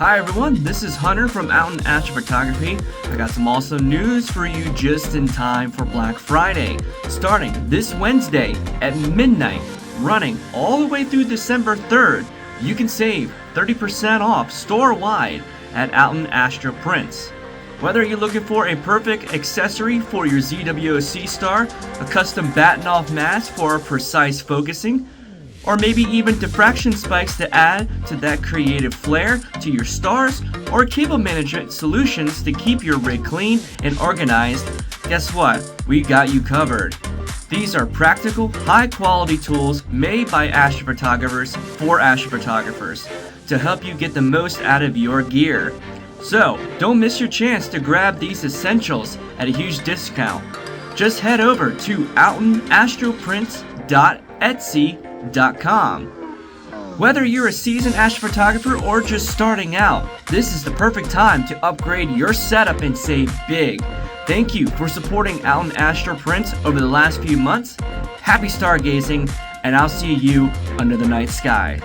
Hi everyone, this is Hunter from OuttenAstroPrints. I got some awesome news for you just in time for Black Friday. Starting this Wednesday at midnight, running all the way through December 3rd, you can save 30% off store-wide at OuttenAstroPrints. Whether you're looking for a perfect accessory for your ZWO Seestar, a custom Bahtinov mask for precise focusing, or maybe even diffraction spikes to add to that creative flair to your stars, or cable management solutions to keep your rig clean and organized, guess what? We got you covered. These are practical, high-quality tools made by astrophotographers for astrophotographers to help you get the most out of your gear. So, don't miss your chance to grab these essentials at a huge discount. Just head over to OuttenAstroPrints.etsy.com. Whether you're a seasoned astrophotographer or just starting out, this is the perfect time to upgrade your setup and save big. Thank you for supporting OuttenAstroPrints over the last few months. Happy stargazing, and I'll see you under the night sky.